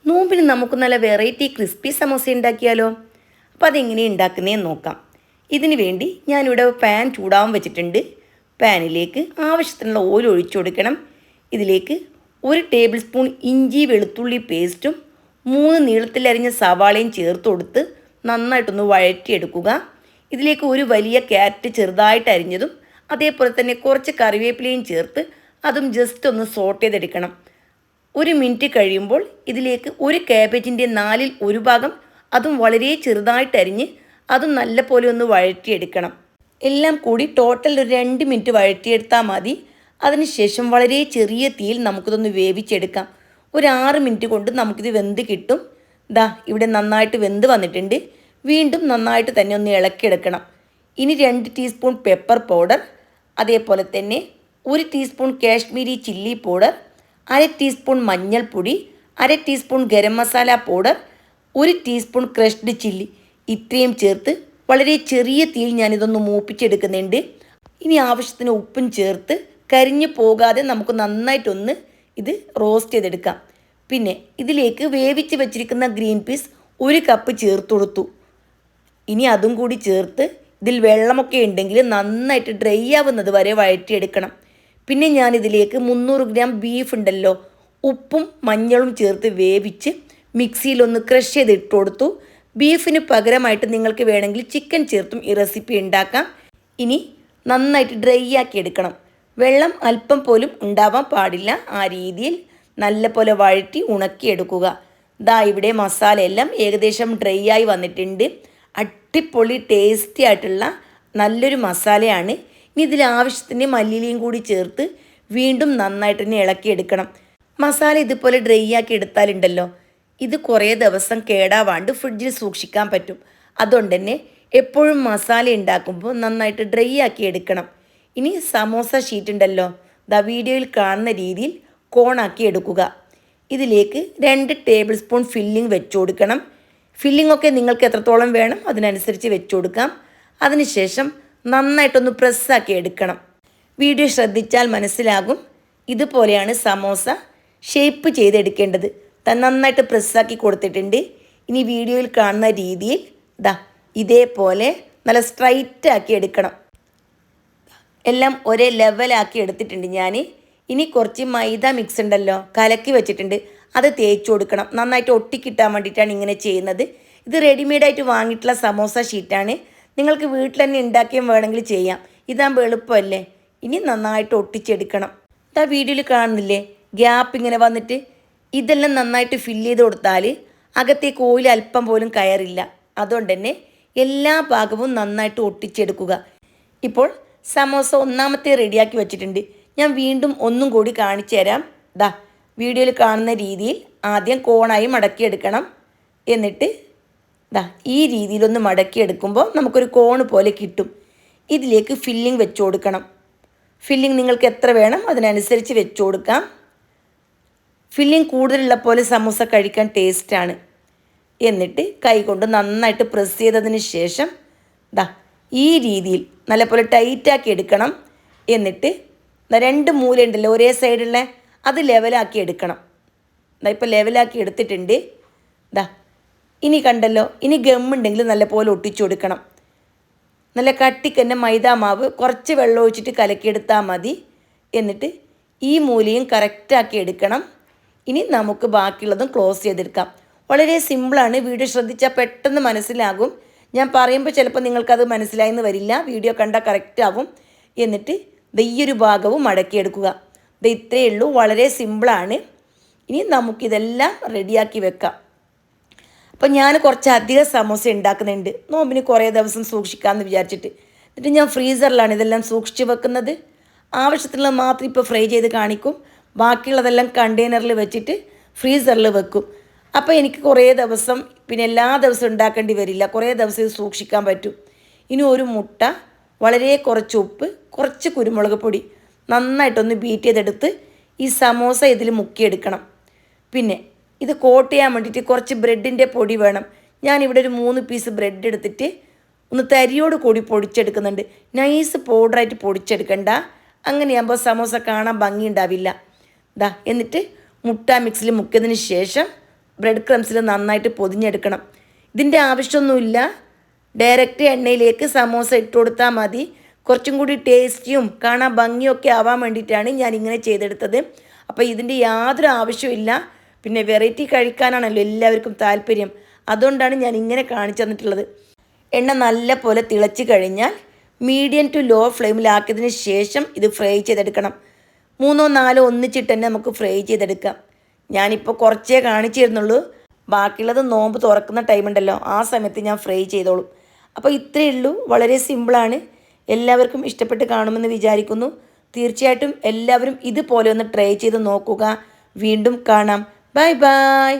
നോമ്പിന് നമുക്ക് നല്ല വെറൈറ്റി ക്രിസ്പി സമോസ ഉണ്ടാക്കിയാലോ? അപ്പോൾ അതെങ്ങനെ ഉണ്ടാക്കുന്നതെന്ന് നോക്കാം. ഇതിന് വേണ്ടി ഞാനിവിടെ പാൻ ചൂടാവാൻ വെച്ചിട്ടുണ്ട്. പാനിലേക്ക് ആവശ്യത്തിനുള്ള ഓയിൽ ഒഴിച്ചു കൊടുക്കണം. ഇതിലേക്ക് 1 ടേബിൾ സ്പൂൺ ഇഞ്ചി വെളുത്തുള്ളി പേസ്റ്റും 3 നീളത്തിലരിഞ്ഞ സവാളയും ചേർത്ത് കൊടുത്ത് നന്നായിട്ടൊന്ന് വഴറ്റിയെടുക്കുക. ഇതിലേക്ക് ഒരു വലിയ ക്യാരറ്റ് ചെറുതായിട്ട് അരിഞ്ഞതും അതേപോലെ തന്നെ കുറച്ച് കറിവേപ്പിലയും ചേർത്ത് അതും ജസ്റ്റ് ഒന്ന് സോട്ട് ചെയ്തെടുക്കണം. 1 മിനിറ്റ് കഴിയുമ്പോൾ ഇതിലേക്ക് ഒരു കാബേജിൻ്റെ 1/4 ഭാഗം അതും വളരെ ചെറുതായിട്ട് അരിഞ്ഞ് അതും നല്ലപോലെ ഒന്ന് വഴറ്റിയെടുക്കണം. എല്ലാം കൂടി ടോട്ടൽ ഒരു 2 മിനിറ്റ് വഴറ്റിയെടുത്താൽ മതി. അതിനുശേഷം വളരെ ചെറിയ തീയിൽ നമുക്കിതൊന്ന് വേവിച്ചെടുക്കാം. ഒരു 6 മിനിറ്റ് കൊണ്ട് നമുക്കിത് വെന്ത് കിട്ടും. ഇവിടെ നന്നായിട്ട് വെന്ത് വന്നിട്ടുണ്ട്. വീണ്ടും നന്നായിട്ട് തന്നെ ഒന്ന് ഇളക്കിയെടുക്കണം. ഇനി 2 ടീസ്പൂൺ പെപ്പർ പൗഡർ, അതേപോലെ തന്നെ 1 teaspoon Kashmiri chilli powder, 1/2 teaspoon മഞ്ഞൾപ്പൊടി, 1/2 teaspoon garam masala powder, 1 teaspoon crushed chilli ഇത്രയും ചേർത്ത് വളരെ ചെറിയ തീയിൽ ഞാനിതൊന്ന് മൂപ്പിച്ചെടുക്കുന്നുണ്ട്. ഇനി ആവശ്യത്തിന് ഉപ്പും ചേർത്ത് കരിഞ്ഞു പോകാതെ നമുക്ക് നന്നായിട്ടൊന്ന് ഇത് റോസ്റ്റ് ചെയ്തെടുക്കാം. പിന്നെ ഇതിലേക്ക് വേവിച്ച് വെച്ചിരിക്കുന്ന ഗ്രീൻ പീസ് 1 കപ്പ് ചേർത്ത് കൊടുത്തു. ഇനി അതും കൂടി ചേർത്ത് ഇതിൽ വെള്ളമൊക്കെ ഉണ്ടെങ്കിൽ നന്നായിട്ട് ഡ്രൈ ആവുന്നത് വരെ വഴറ്റിയെടുക്കണം. പിന്നെ ഞാനിതിലേക്ക് 300 ഗ്രാം ബീഫ് ഉണ്ടല്ലോ, ഉപ്പും മഞ്ഞളും ചേർത്ത് വേവിച്ച് മിക്സിയിലൊന്ന് ക്രഷ് ചെയ്ത് ഇട്ട് കൊടുത്തു. ബീഫിന് പകരമായിട്ട് നിങ്ങൾക്ക് വേണമെങ്കിൽ ചിക്കൻ ചേർത്തും ഈ റെസിപ്പി ഉണ്ടാക്കാം. ഇനി നന്നായിട്ട് ഡ്രൈ ആക്കി എടുക്കണം. വെള്ളം അല്പം പോലും ഉണ്ടാവാൻ പാടില്ല. ആ രീതിയിൽ നല്ലപോലെ വഴറ്റി ഉണക്കിയെടുക്കുക. ഇവിടെ മസാലയെല്ലാം ഏകദേശം ഡ്രൈ ആയി വന്നിട്ടുണ്ട്. അടിപൊളി ടേസ്റ്റി ആയിട്ടുള്ള നല്ലൊരു മസാലയാണ്. ഇനി ഇതിൽ ആവശ്യത്തിന് മല്ലിയിലയും കൂടി ചേർത്ത് വീണ്ടും നന്നായിട്ട് തന്നെ ഇളക്കിയെടുക്കണം. മസാല ഇതുപോലെ ഡ്രൈ ആക്കി എടുത്താലുണ്ടല്ലോ ഇത് കുറേ ദിവസം കേടാവാണ്ട് ഫ്രിഡ്ജിൽ സൂക്ഷിക്കാൻ പറ്റും. അതുകൊണ്ട് തന്നെ എപ്പോഴും മസാല ഉണ്ടാക്കുമ്പോൾ നന്നായിട്ട് ഡ്രൈ ആക്കി എടുക്കണം. ഇനി സമോസ ഷീറ്റ് ഉണ്ടല്ലോ, വീഡിയോയിൽ കാണുന്ന രീതിയിൽ കോണാക്കി എടുക്കുക. ഇതിലേക്ക് 2 ടേബിൾ സ്പൂൺ ഫില്ലിംഗ് വെച്ച് കൊടുക്കണം. ഫില്ലിംഗ് ഒക്കെ നിങ്ങൾക്ക് എത്രത്തോളം വേണം അതിനനുസരിച്ച് വെച്ച് കൊടുക്കാം. അതിനുശേഷം നന്നായിട്ടൊന്ന് പ്രസ്സാക്കി എടുക്കണം. വീഡിയോ ശ്രദ്ധിച്ചാൽ മനസ്സിലാകും. ഇതുപോലെയാണ് സമോസ ഷേപ്പ് ചെയ്തെടുക്കേണ്ടത്. നന്നായിട്ട് പ്രസ്സാക്കി കൊടുത്തിട്ടുണ്ട്. ഇനി വീഡിയോയിൽ കാണുന്ന രീതിയിൽ ഇതേപോലെ നല്ല സ്ട്രൈറ്റ് ആക്കി എടുക്കണം. എല്ലാം ഒരേ ലെവലാക്കി എടുത്തിട്ടുണ്ട് ഞാൻ. ഇനി കുറച്ച് മൈദ മിക്സ് ഉണ്ടല്ലോ കലക്കി വെച്ചിട്ടുണ്ട്, അത് തേച്ച് കൊടുക്കണം. നന്നായിട്ട് ഒട്ടിക്കിട്ടാൻ വേണ്ടിയിട്ടാണ് ഇങ്ങനെ ചെയ്യുന്നത്. ഇത് റെഡിമെയ്ഡായിട്ട് വാങ്ങിയിട്ടുള്ള സമോസ ഷീറ്റാണ്. നിങ്ങൾക്ക് വീട്ടിൽ തന്നെ ഉണ്ടാക്കിയും വേണമെങ്കിൽ ചെയ്യാം. ഇതാകുമ്പോൾ എളുപ്പമല്ലേ. ഇനി നന്നായിട്ട് ഒട്ടിച്ചെടുക്കണം. വീഡിയോയിൽ കാണുന്നില്ലേ ഗ്യാപ്പ് ഇങ്ങനെ വന്നിട്ട്? ഇതെല്ലാം നന്നായിട്ട് ഫില്ല് ചെയ്ത് കൊടുത്താൽ അകത്തേക്ക് ഓയിൽ അല്പം പോലും കയറില്ല. അതുകൊണ്ട് തന്നെ എല്ലാ ഭാഗവും നന്നായിട്ട് ഒട്ടിച്ചെടുക്കുക. ഇപ്പോൾ സമോസ ഒന്നാമത്തെ റെഡിയാക്കി വെച്ചിട്ടുണ്ട്. ഞാൻ വീണ്ടും ഒന്നും കൂടി കാണിച്ചു തരാം. വീഡിയോയിൽ കാണുന്ന രീതിയിൽ ആദ്യം കോണായി മടക്കിയെടുക്കണം. എന്നിട്ട് ഈ രീതിയിലൊന്ന് മടക്കിയെടുക്കുമ്പോൾ നമുക്കൊരു കോണ് പോലെ കിട്ടും. ഇതിലേക്ക് ഫില്ലിംഗ് വെച്ച് കൊടുക്കണം. ഫില്ലിംഗ് നിങ്ങൾക്ക് എത്ര വേണം അതിനനുസരിച്ച് വെച്ച് കൊടുക്കാം. ഫില്ലിംഗ് കൂടുതലുള്ള പോലെ സമോസ കഴിക്കാൻ ടേസ്റ്റാണ്. എന്നിട്ട് കൈ കൊണ്ട് നന്നായിട്ട് പ്രസ് ചെയ്തതിന് ശേഷം ഈ രീതിയിൽ നല്ലപോലെ ടൈറ്റാക്കി എടുക്കണം. എന്നിട്ട് 2 മൂല ഉണ്ടല്ലോ ഒരേ സൈഡുള്ള അത് ലെവലാക്കി എടുക്കണം. ഇപ്പോൾ ലെവലാക്കി എടുത്തിട്ടുണ്ട്. ഇനി കണ്ടല്ലോ, ഇനി ഗമ്മുണ്ടെങ്കിൽ നല്ലപോലെ ഒട്ടിച്ചു കൊടുക്കണം. നല്ല കട്ടിക്ക് തന്നെ മൈദ മാവ് കുറച്ച് വെള്ളം ഒഴിച്ചിട്ട് കലക്കിയെടുത്താൽ മതി. എന്നിട്ട് ഈ മൂലയും കറക്റ്റാക്കി എടുക്കണം. ഇനി നമുക്ക് ബാക്കിയുള്ളതും ക്ലോസ് ചെയ്തെടുക്കാം. വളരെ സിമ്പിളാണ്. വീഡിയോ ശ്രദ്ധിച്ചാൽ പെട്ടെന്ന് മനസ്സിലാകും. ഞാൻ പറയുമ്പോൾ ചിലപ്പോൾ നിങ്ങൾക്കത് മനസ്സിലായെന്ന് വരില്ല. വീഡിയോ കണ്ടാൽ കറക്റ്റാവും. എന്നിട്ട് ഈ ഒരു ഭാഗവും മടക്കിയെടുക്കുക. ഇത്രയേ ഉള്ളൂ. വളരെ സിമ്പിളാണ്. ഇനി നമുക്കിതെല്ലാം റെഡിയാക്കി വെക്കാം. അപ്പോൾ ഞാൻ കുറച്ച് അധികം സമോസ ഉണ്ടാക്കുന്നുണ്ട്. നോമ്പിന് കുറേ ദിവസം സൂക്ഷിക്കാമെന്ന് വിചാരിച്ചിട്ട്. എന്നിട്ട് ഞാൻ ഫ്രീസറിലാണ് ഇതെല്ലാം സൂക്ഷിച്ച് വെക്കുന്നത്. ആവശ്യത്തിനുള്ള മാത്രം ഇപ്പോൾ ഫ്രൈ ചെയ്ത് കാണിക്കും. ബാക്കിയുള്ളതെല്ലാം കണ്ടെയ്നറിൽ വെച്ചിട്ട് ഫ്രീസറിൽ വെക്കും. അപ്പോൾ എനിക്ക് കുറേ ദിവസം പിന്നെ എല്ലാ ദിവസവും ഉണ്ടാക്കേണ്ടി വരില്ല. കുറേ ദിവസം ഇത് സൂക്ഷിക്കാൻ പറ്റും. ഇനി ഒരു മുട്ട, വളരെ കുറച്ച് ഉപ്പ്, കുറച്ച് കുരുമുളക് പൊടി നന്നായിട്ടൊന്ന് ബീറ്റ് ചെയ്തെടുത്ത് ഈ സമോസ ഇതിൽ മുക്കിയെടുക്കണം. പിന്നെ ഇത് കോട്ട് ചെയ്യാൻ വേണ്ടിയിട്ട് കുറച്ച് ബ്രെഡിൻ്റെ പൊടി വേണം. ഞാനിവിടെ ഒരു 3 പീസ് ബ്രെഡ് എടുത്തിട്ട് ഒന്ന് തരിയോട് കൂടി പൊടിച്ചെടുക്കുന്നുണ്ട്. നൈസ് പൗഡറായിട്ട് പൊടിച്ചെടുക്കണ്ട. അങ്ങനെയാകുമ്പോൾ സമോസ കാണാൻ ഭംഗി ഉണ്ടാവില്ല. എന്നിട്ട് മുട്ട മിക്സിൽ മുക്കിയതിന് ശേഷം ബ്രെഡ് ക്രംസിൽ നന്നായിട്ട് പൊതിഞ്ഞെടുക്കണം. ഇതിൻ്റെ ആവശ്യമൊന്നുമില്ല. ഡയറക്റ്റ് എണ്ണയിലേക്ക് സമോസ ഇട്ട് കൊടുത്താൽ മതി. കുറച്ചും കൂടി ടേസ്റ്റിയും കാണാൻ ഭംഗിയൊക്കെ ആവാൻ വേണ്ടിയിട്ടാണ് ഞാൻ ഇങ്ങനെ ചെയ്തെടുത്തത്. അപ്പോൾ ഇതിൻ്റെ യാതൊരു ആവശ്യമില്ല. പിന്നെ വെറൈറ്റി കഴിക്കാനാണല്ലോ എല്ലാവർക്കും താല്പര്യം. അതുകൊണ്ടാണ് ഞാൻ ഇങ്ങനെ കാണിച്ചു തന്നിട്ടുള്ളത്. എണ്ണ നല്ല പോലെ തിളച്ച് കഴിഞ്ഞാൽ മീഡിയം ടു ലോ ഫ്ലെയിമിലാക്കിയതിന് ശേഷം ഇത് ഫ്രൈ ചെയ്തെടുക്കണം. 3-4 ഒന്നിച്ചിട്ട് തന്നെ നമുക്ക് ഫ്രൈ ചെയ്തെടുക്കാം. ഞാനിപ്പോൾ കുറച്ചേ കാണിച്ചു തരുന്നുള്ളൂ. ബാക്കിയുള്ളത് നോമ്പ് തുറക്കുന്ന ടൈമുണ്ടല്ലോ, ആ സമയത്ത് ഞാൻ ഫ്രൈ ചെയ്തോളും. അപ്പോൾ ഇത്രയേ ഉള്ളൂ. വളരെ സിമ്പിളാണ്. എല്ലാവർക്കും ഇഷ്ടപ്പെട്ട് കാണുമെന്ന് വിചാരിക്കുന്നു. തീർച്ചയായിട്ടും എല്ലാവരും ഇതുപോലെ ഒന്ന് ട്രൈ ചെയ്ത് നോക്കുക. വീണ്ടും കാണാം. Bye bye.